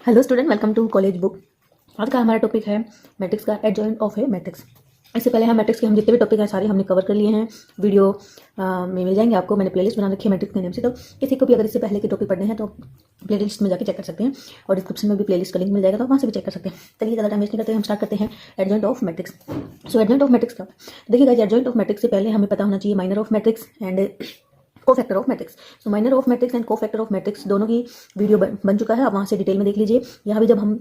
Hello student, welcome to college book. आज का हमारा टॉपिक है मैट्रिक्स का एडजॉइंट ऑफ ए मैट्रिक्स। इससे पहले हम मैट्रिक्स के जितने भी टॉपिक हैं सारे हमने कवर कर लिए हैं। वीडियो में मिल जाएंगे आपको। मैंने प्लेलिस्ट बना रखी है मैट्रिक्स के नेम से, तो किसी को भी अगर इससे पहले के टॉपिक पढ़ने हैं तो प्लेलिस्ट में जाकर चेक कर सकते हैं और डिस्क्रिप्शन में भी प्लेलिस्ट का लिंक मिल जाएगा, तो वहाँ से भी चेक कर सकते हैं। चलिए ज़्यादा टाइम वेस्ट नहीं करते हैं, हम स्टार्ट करते हैं adjoint of matrix. So adjoint of matrix का देखिएगा, एडजॉइंट ऑफ मैट्रिक्स से पहले हमें पता होना चाहिए minor of matrix and cofactor of matrix. So minor of matrix and cofactor of matrix दोनों की वीडियो बन चुका है, आप वहाँ से डिटेल में देख लीजिए। यहाँ भी जब हम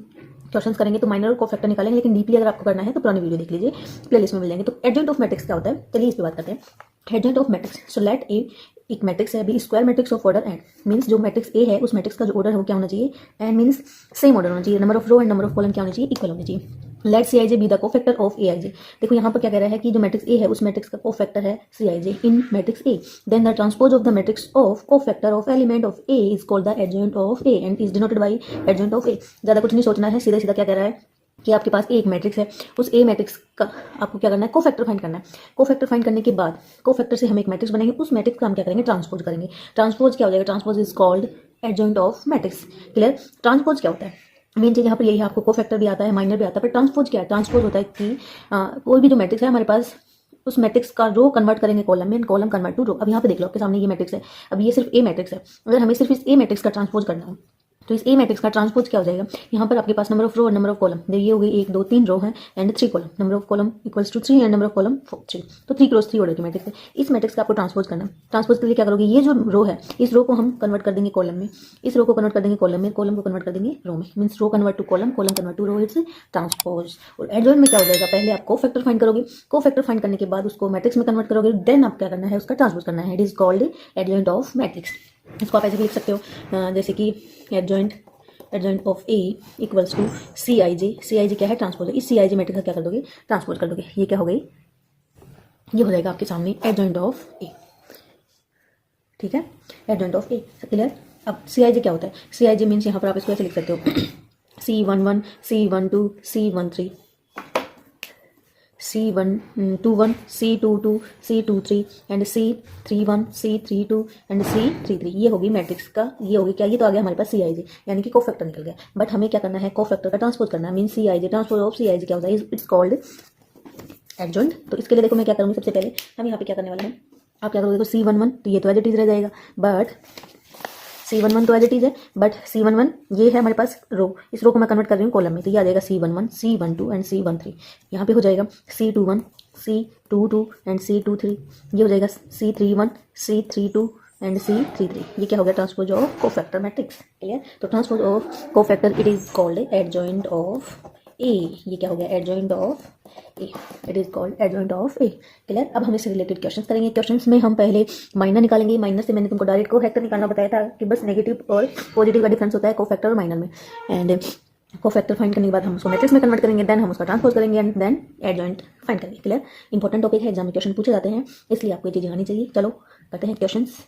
क्वेश्चंस करेंगे तो माइनर और कोफैक्टर निकालेंगे, लेकिन डीपली अगर आपको करना है तो पुरानी वीडियो देख लीजिए, प्लेलिस्ट में मिल जाएंगे। तो एडजॉइंट ऑफ मैट्रिक्स क्या होता है, चलिए इस पर बात करते हैं। Adjoint of matrix, so let A एक मैट्रिक्स है be square matrix of order and, means जो मैट्रिक्स ए है उस मैट्रिक्स का जो ऑर्डर है वो क्या होना चाहिए, एंड मीन्स सेम ऑर्डर होना चाहिए, number of row and number of column क्या होना चाहिए, इक्वल होना चाहिए। Let C I J be the cofactor of A I J. देखो यहाँ पर क्या कह रहा है कि जो मैट्रिक्स ए है उस मैट्रिक्स का कोफैक्टर है C I J in matrix A, then the transpose of the matrix of cofactor of element of A is called the adjoint of A and is denoted by adjoint of A. ज़्यादा कुछ नहीं सोचना है, सीधा सीधा क्या कह रहा है कि आपके पास एक मैट्रिक्स है, उस ए मैट्रिक्स का आपको क्या करना है, कोफैक्टर फाइंड करना है। कोफैक्टर फाइंड करने के बाद कोफैक्टर से हम एक मैट्रिक्स बनेंगे, उस मैट्रिक्स का हम क्या करेंगे, ट्रांसपोज करेंगे। ट्रांसपोज क्या हो जाएगा, transpose is called adjoint of matrix. Clear. Transpose क्या होता है, मेन चीज़ यहाँ पर यही है, आपको कोफैक्टर भी आता है, माइनर भी आता है, पर ट्रांसपोज क्या है, ट्रांसपोज होता है कि कोई भी जो मैट्रिक्स है हमारे पास उस मैट्रिक्स का रो कन्वर्ट करेंगे कॉलम में, कॉलम कन्वर्ट टू रो। अब यहाँ पे देख लो आपके सामने ये मैट्रिक्स है, अब ये सिर्फ ए मैट्रिक्स है, अगर हमें सिर्फ इस ए मैट्रिक्स का ट्रांसपोज करना हो तो इस ए मैट्रिक्स का ट्रांसपोज क्या हो जाएगा, यहाँ पर आपके पास नंबर ऑफ रो और नंबर ऑफ कॉलम, ये हो गई 1 2 3 रो है and 3 column, number of column equals to 3 and number of column 3, तो 3 क्रॉस 3 ऑर्डर की मैट्रिक्स है। इस मैट्रिक्स का आपको ट्रांसपोज करना है। ट्रांसपोज के लिए क्या करोगे, ये जो रो है इस रो को हम कन्वर्ट कर देंगे कॉलम में, इस रो को कन्वर्ट कर देंगे कॉलम में, कॉलम को कन्वर्ट कर देंगे रो में, means row convert to column, column convert to row, it's transpose. और एडजॉइंट में क्या हो जाएगा, पहले आप कोफैक्टर फाइंड करोगे, कोफैक्टर फाइंड करने के बाद उसको मैट्रिक्स में कन्वर्ट करोगे, देन आप क्या करना है, उसका ट्रांसपोज करना है। It is called adjoint of matrix. इसको आप ऐसे भी लिख सकते हो जैसे कि adjoint of A equals to C I J. C I J क्या है, ट्रांसपोज है। इस सी आई जे मैट्रिक्स का क्या कर दोगे, ट्रांसपोज कर दोगे। ये क्या हो गई, ये हो जाएगा आपके सामने एडजॉइंट ऑफ ए। ठीक है, एडजॉइंट ऑफ ए क्लियर। अब सी आई जे क्या होता है, सी आई जे मीन्स यहाँ पर आप इसको ऐसे लिख सकते हो C11 C12 C13 C121 C22 C23 and C31 C32 and C33। ये होगी मैट्रिक्स का, ये होगी क्या, ये तो आ गया हमारे पास सी आई जे, यानी कि कोफैक्टर निकल गया। बट हमें क्या करना है, कोफैक्टर का ट्रांसपोज करना है, mean C I J, transpose of C I J क्या होता है, इट्स कॉल्ड एडजॉइंट। तो इसके लिए देखो मैं क्या करूँगी, सबसे पहले हम यहाँ पे क्या करने वाले हैं, आप क्या करोगे, देखो C11 तो ये तो एज इट इज रह जाएगा, बट C11 तो एज इट इज है, बट C11 ये है हमारे पास रो, इस रो को मैं कन्वर्ट कर रही हूँ कॉलम में, तो ये आ जाएगा C11 C12 एंड C13। यहाँ पे हो जाएगा C21 C22 एंड C23, ये हो जाएगा C31 C32 एंड C33। ये क्या हो गया, transpose of cofactor matrix. Clear. तो transpose of cofactor it is called adjoint of A. ये क्या हो गया, adjoint of A, it is called adjoint of A. Clear. अब हम इससे रिलेटेड क्वेश्चंस करेंगे। क्वेश्चंस में हम पहले माइनर निकालेंगे। माइनर से मैंने तुमको डायरेक्ट कोफैक्टर निकालना बताया था कि बस नेगेटिव और पॉजिटिव का डिफरेंस होता है कोफैक्टर और माइनर में, एंड कोफैक्टर फाइंड करने के बाद हम उसको मैट्रिक्स में कन्वर्ट करेंगे, देन हम उसका ट्रांसपोज करेंगे एंड देन एडजॉइंट फाइंड करेंगे। क्लियर। इंपॉर्टेंट टॉपिक है, एग्जाम में क्वेश्चन पूछे जाते हैं, इसलिए आपको ये चीज़ें आनी चाहिए। चलो करते हैं क्वेश्चंस।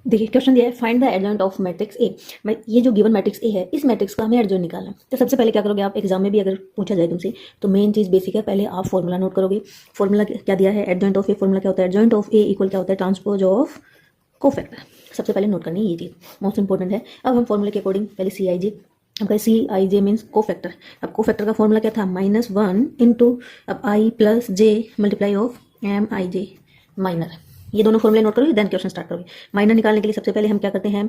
देखिए क्वेश्चन दिया है, find the adjoint of matrix A. ये जो गिवन मैट्रिक्स ए है, इस मैट्रिक्स का हमें एडजॉइंट निकालना है। तो सबसे पहले क्या करोगे आप, एग्जाम में भी अगर पूछा जाए तुमसे तो मेन चीज़ बेसिक है, पहले आप फॉर्मूला नोट करोगे। फॉर्मूला क्या दिया है, एडजॉइंट ऑफ ए फॉर्मूला क्या होता है, एडजॉइंट ऑफ ए इक्वल क्या होता है, ट्रांसपोज ऑफ कोफैक्टर। सबसे पहले नोट करनी है ये चीज़, मोस्ट इंपॉर्टेंट है। अब हम फॉर्मूले के अकॉर्डिंग पहले सी आई जे, अब C I J means cofactor. अब कोफैक्टर का फॉर्मूला क्या था, -1 इंटू अब I plus J multiply of M I J minor. ये दोनों फॉर्मूले नोट करोगे, देन क्वेश्चन स्टार्ट करोगे। माइनर निकालने के लिए सबसे पहले हम क्या करते हैं,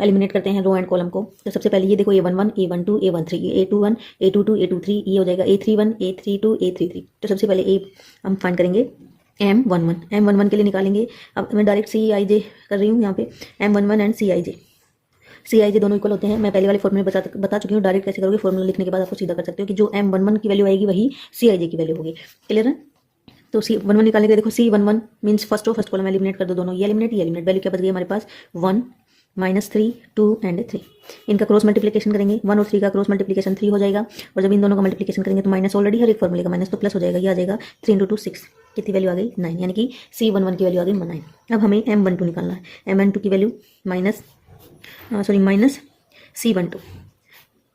एलिमिनेट करते हैं रो एंड कॉलम को। तो सबसे पहले ये देखो A11 A12 A13, ये A21 A22 A23, ये हो जाएगा A31 A32 A33। तो सबसे पहले ए हम फाइंड करेंगे M11 के लिए निकालेंगे। अब मैं डायरेक्ट सी आई जे कर रही हूँ यहाँ पे, M11 एंड सी आई जे दोनों इक्वल होते हैं। मैं पहले वाले फॉर्मूले बता चुकी हूँ, डायरेक्ट कैसे करोगे, फॉर्मूला लिखने के बाद आपको सीधा कर सकते हो कि जो M11 की वैल्यू आएगी वही सी आई जे की वैल्यू होगी। क्लियर है। तो C11 निकालने के लिए देखो C11 means first column eliminate कर दो, दोनों ये एलिमिनेट, वैल्यू क्या बच गई हमारे पास 1 -3 2 एंड 3। इनका क्रॉस मल्टीप्लिकेशन करेंगे, 1 और 3 का क्रॉस मल्टीप्लिकेशन 3 हो जाएगा, और जब इन दोनों का मल्टीप्लिकेशन करेंगे तो माइनस ऑलरेडी हर एक फॉर्मूले का माइनस तो प्लस हो जाएगा, ये आ जाएगा 3 × 2 6। कितनी वैल्यू आ गई 9, यानी कि C11 की वैल्यू आ गई 9। अब हमें M12 निकालना है। M12 की वैल्यू माइनस C12,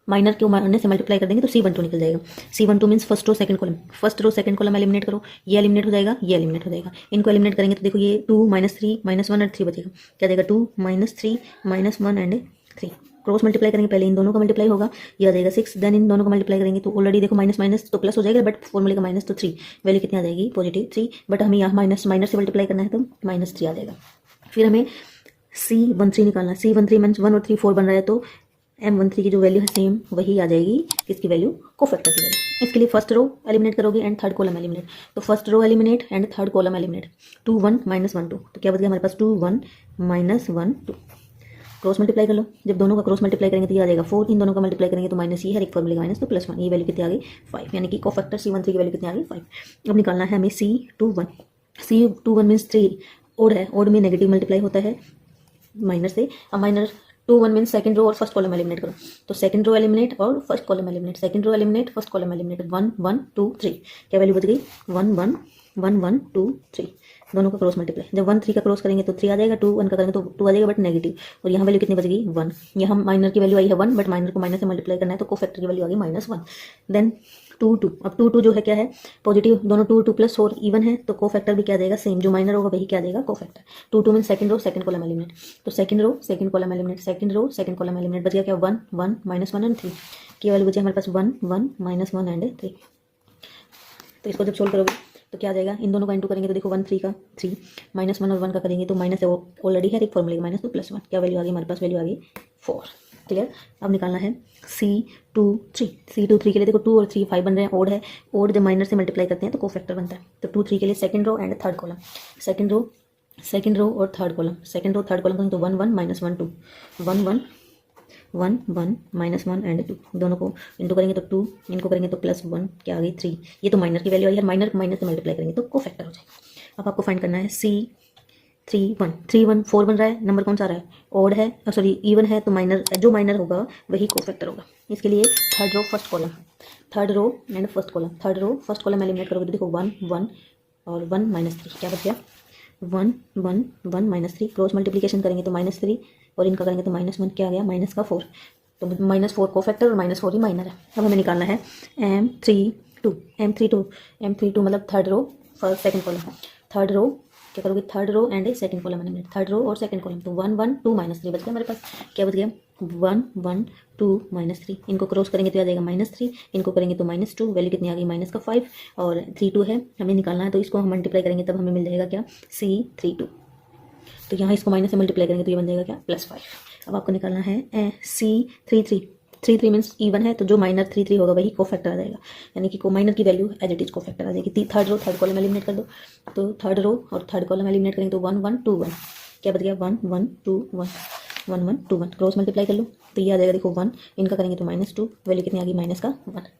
माइनर के माइनर से मल्टीप्लाई कर देंगे तो C12 निकल जाएगा। C12 means first row second column, first row second column eliminate करो, ये एलिमिनेट हो जाएगा, ये एलिमिनेट हो जाएगा। इनको एलिमिनेट करेंगे तो देखो ये 2 -3 -1 और 3 बचेगा, क्या जाएगा 2 -3 -1 एंड 3। क्रॉस मल्टीप्लाई करेंगे, पहले इन दोनों का मल्टीप्लाई होगा, ये आ जाएगा 6, देन इन दोनों का मल्टीप्लाई करेंगे तो ऑलरेडी देखो माइनस माइनस तो प्लस हो जाएगा, बट फॉर्मूले का माइनस तो 3, वैल्यू कितनी आ जाएगी पॉजिटिव 3, बट हमें यहाँ माइनस माइनस से मल्टीप्लाई करना है तो -3 आ जाएगा। फिर हमें C13 निकालना है, C13 मीन्स 1 और 3 4 बन रहा है तो M13 की जो वैल्यू है सेम वही आ जाएगी, किसकी वैल्यू, कोफैक्टर की वैल्यू। इसके लिए फर्स्ट रो एलिमिनेट करोगे एंड थर्ड कॉलम एलिमिनेट, तो first row eliminate and third column eliminate, 2 1 -1 2, तो क्या बच गया हमारे पास 2 1 -1 2। क्रॉस मल्टीप्लाई कर लो, जब दोनों का क्रॉस मल्टीप्लाई करेंगे तो ये आ जाएगा 4, इन दोनों का मल्टीप्लाई करेंगे तो माइनस ये है, एक फॉर्मूले का माइनस तो +1, ये वैल्यू कितनी आ गई 5, यानी कि कोफैक्टर C13 की वैल्यू कितनी आ गई 5। अब निकालना है हमें C21, C21 मीन्स 3 ओड है, ओड में नेगेटिव मल्टीप्लाई होता है माइनर से, अब माइनर 2 1 मीन सेकंड रो और फर्स्ट कॉलम एलिमिनेट करो, तो सेकंड रो एलिमिनेट और first column eliminate, second row eliminate first column eliminate, 1 1 2 3, क्या वैल्यू बच गई 1 1 1 1 2 3, दोनों का क्रॉस मल्टीप्लाई, जब 1 3 का क्रॉस करेंगे तो 3 आ जाएगा, 2 1 का करेंगे तो 2 आ जाएगा बट नेगेटिव, और यहाँ वैल्यू कितनी बच गई 1, यहाँ माइनर की वैल्यू आई है 1, बट माइनर को माइनस से मल्टीप्लाई करना है तो कोफैक्टर की वैल्यू आ गई -1, देन 2 2, अब 2 2 जो है क्या है पॉजिटिव, दोनों 2 2 + 4 इवन है तो कोफैक्टर भी क्या देगा सेम, जो माइनर होगा वही क्या देगा cofactor. 2 2 mean second row second column eliminate, तो second row second column eliminate, second row second column eliminate, बच गया क्या 1 1 -1 एंड 3, की वैल्यू बची हमारे पास 1 1 -1 एंड 3। तो इसको जब सोल्व करोगे तो क्या आ जाएगा, इन दोनों का इंटू करेंगे तो देखो 1 3 का 3, -1 और 1 का करेंगे तो माइनस है, वो ऑलरेडी है एक फॉर्मूले का माइनस तो +1, क्या वैल्यू आ गई हमारे पास, वैल्यू आ गई 4। क्लियर। अब निकालना है C23, C23 के लिए देखो 2 और 3 5 बन रहे हैं, ओड है, ओड जब माइनर से मल्टीप्लाई करते हैं तो कोफैक्टर बनता है, तो 2 3 के लिए second row and third column, second row और third column, second row third column करेंगे तो 1 1 -1 2, 1 1 1 1 -1 एंड 2, दोनों को इंटू करेंगे तो 2, इनको करेंगे तो +1, क्या आ गई 3, ये तो माइनर की वैल्यू आई है, माइनर को माइनर से मल्टीप्लाई करेंगे तो कोफैक्टर हो जाएगा। अब आपको फाइंड करना है C31, 3 1 4 बन रहा है, नंबर कौन सा आ रहा है, ओड है, सॉरी इवन है, तो माइनर जो माइनर होगा वही कोफैक्टर होगा। इसके लिए third row first column, third row and first column, third row first column eliminate करोगे तो देखो 1 1 और 1 -3, क्या बच गया 1 1 1 -3, क्रॉस मल्टीप्लिकेशन करेंगे तो -3 और इनका करेंगे तो -1, क्या आ गया -4, तो -4 कोफैक्टर और -4 ही माइनर है। अब हमें निकालना है M32 मतलब third row first second column, third row क्या करोगे, third row and second column eliminate, third row और सेकंड कॉलम, तो 1 1 2 -3 बच गया हमारे पास, क्या बच गया 1 1 2 -3, इनको क्रॉस करेंगे तो आ जाएगा -3, इनको करेंगे तो -2, वैल्यू कितनी आ गई -5 और 3 2 है हमें निकालना है, तो इसको हम मल्टीप्लाई करेंगे तब हमें मिल जाएगा क्या C32, तो यहाँ इसको माइनस से मल्टीप्लाई करेंगे तो ये बन जाएगा क्या +5। अब आपको निकालना है C33 मीन्स इवन है, तो जो माइनर 3 होगा वही कोफैक्टर आ जाएगा, यानी कि को माइनर की value as it is cofactor आ जाएगी। Third row third column eliminate कर दो, तो थर्ड रो और थर्ड कॉलम एलिमिनेट करेंगे तो 1 1 2 1, क्या बच गया 1 1 2 1 1 1 2 1, क्रॉस मल्टीप्लाई कर लो तो ये आ जाएगा देखो 1, इनका करेंगे तो -2, वैल्यू कितनी आ गई -1,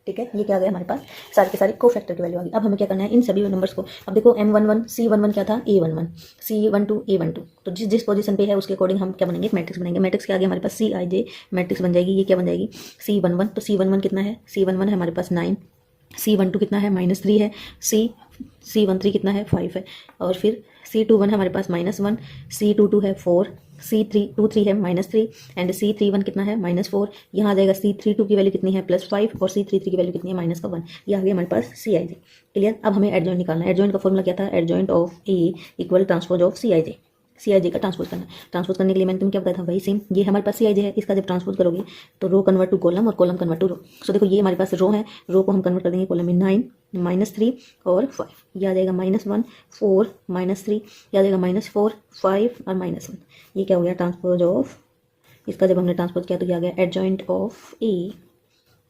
ठीक है। ये क्या आ गया हमारे पास सारे के सारे कोफैक्टर की वैल्यू आ गई। अब हमें क्या करना है इन सभी नंबर्स को, अब देखो M11 C11 क्या था A11, C12 A12, तो जिस पोजीशन पे है उसके अकॉर्डिंग हम क्या बनेंगे मैट्रिक्स बनेंगे। मैट्रिक्स क्या आ गया हमारे पास CIJ मैट्रिक्स बन जाएगी। ये क्या बन जाएगी C11, तो C11 कितना है, C11 है हमारे पास 9, C12 कितना है -3 है, C13 कितना है 5 है, और फिर C21 है हमारे पास -1, C22 है 4, C23 है -3 एंड C31 कितना है -4। यहाँ आ जाएगा C32 की वैल्यू कितनी है +5 और C33 की वैल्यू कितनी है -1। ये आ गया हमारे पास CIJ। क्लियर। अब हमें एडजॉइंट निकालना है। एडजॉइंट का फॉर्मूला क्या था, adjoint of A equal transpose of CIJ का ट्रांसपोज करना है। ट्रांसपोज करने के लिए मैंने तुम्हें क्या बताया था, वही सेम। ये हमारे पास CIJ है, इसका जब ट्रांसपोज करोगे तो रो कन्वर्ट टू कॉलम और कॉलम कन्वर्ट टू रो। सो देखो ये हमारे पास रो है, रो को हम कन्वर्ट कर देंगे कॉलम में 9 -3 और 5, ये आ जाएगा -1 4 -3, ये आ जाएगा -4 5 और -1। ये क्या हो गया ट्रांसपोज ऑफ, इसका जब हमने ट्रांसपोज किया तो ये आ गया adjoint of A।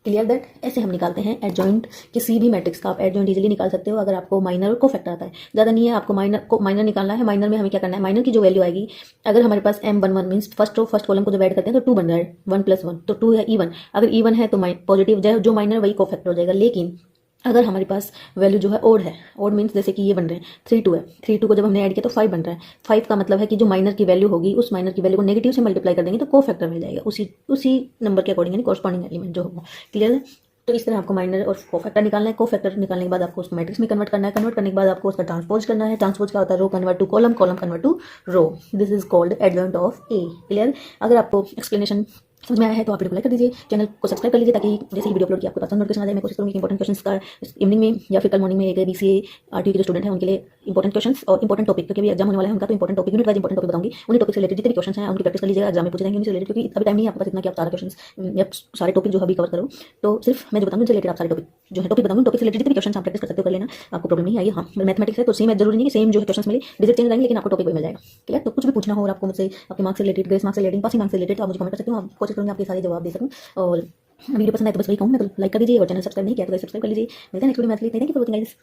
Clear that. ऐसे हम निकालते हैं एडजॉइंट किसी भी मैट्रिक्स का। आप एडजॉइंट इजीली निकाल सकते हो अगर आपको माइनर और कोफैक्टर आता है। ज़्यादा नहीं है, आपको माइनर निकालना है। माइनर में हमें क्या करना है, माइनर की जो वैल्यू आएगी, अगर हमारे पास M11 means first row first column को जब ऐड करते हैं तो 2 बन रहा है, 1 + 1 तो 2 है इवन। अगर इवन है तो पॉजिटिव जो माइनर वही कोफैक्टर हो जाएगा। लेकिन अगर हमारे पास वैल्यू जो है ओड है, ओड मीन्स जैसे कि ये बन रहे हैं 3 2 है, 3 2 को जब हमने ऐड किया तो 5 बन रहा है। 5 का मतलब है कि जो माइनर की वैल्यू होगी उस माइनर की वैल्यू को नेगेटिव से मल्टीप्लाई कर देंगे तो कोफैक्टर मिल जाएगा उसी नंबर के अकॉर्डिंग, यानी कॉरस्पॉन्डिंग एलिमेंट जो होगा। क्लियर है। तो इस तरह आपको माइनर और कोफैक्टर निकालना है। कोफैक्टर निकालने के बाद आपको उसको मैट्रिक्स में कन्वर्ट करना है। कन्वर्ट करने के बाद आपको उसका ट्रांसपोज करना है। ट्रांसपोज क्या होता है, row convert to column, column convert to row. This is called adjoint of A। Clear. अगर आपको एक्सप्लेनेशन समझ में आया है तो आप वीडियो को लाइक कर दीजिए, चैनल को सब्सक्राइब कर लीजिए, ताकि जैसे ही वीडियो अपलोड की आपके पास नोटिफिकेशन आ जाए। मैं कोशिश करूँगी कि इंपॉर्टेंट क्वेश्चंस का इवनिंग में या फिर कल मॉर्निंग में एक BCA RTE के जो स्टूडेंट हैं उनके लिए इंपॉर्टेंट क्वेश्चंस और इंपॉर्टेंट टॉपिक, क्योंकि एग्जाम होने वाला है उनका, तो important topic unit wise important topic बताऊंगी। उन्हीं टॉपिक से रिलेटेड जितने क्वेश्चंस हैं उनकी प्रैक्टिस कर लीजिएगा, एग्जाम में पूछे जाएंगे उनसे रिलेटेड, क्योंकि अभी टाइम नहीं है आपके पास इतना कि आप सारा क्वेश्चंस या सारे टॉपिक जो अभी कवर करो। तो सिर्फ मैं जो बताऊंगी उनसे रिलेटेड आप सारे टॉपिक जो है टॉपिक बताऊंगी, टॉपिक से रिलेटेड जितने क्वेश्चन आप प्रैक्टिस कर सकते हो, कर लेना, आपको प्रॉब्लम नहीं आएगी। हाँ, मैथमेटिक्स है तो सेम है, जरूरी नहीं कि सेम जो है क्वेश्चंस मिले, डिजिट चेंज रहेंगे, लेकिन आपको टॉपिक वही मिल जाएगा। क्लियर? तो कुछ भी पूछना हो और आपको मुझसे आपके मार्क्स से रिलेटेड, ग्रेस मार्क्स से रिलेटेड, पासिंग मार्क्स से रिलेटेड, आप मुझे कमेंट कर सकते हो। आप कोशिश करूँगी आपके सारे जवाब दे सकूँ। और वीडियो पसंद आए तो बस वही कहूँ मैं, तो लाइक कर दीजिए और चैनल सब्सक्राइब नहीं किया तो सब्सक्राइब कर लीजिए। मिलते हैं नेक्स्ट वीडियो में। Thank you for watching guys.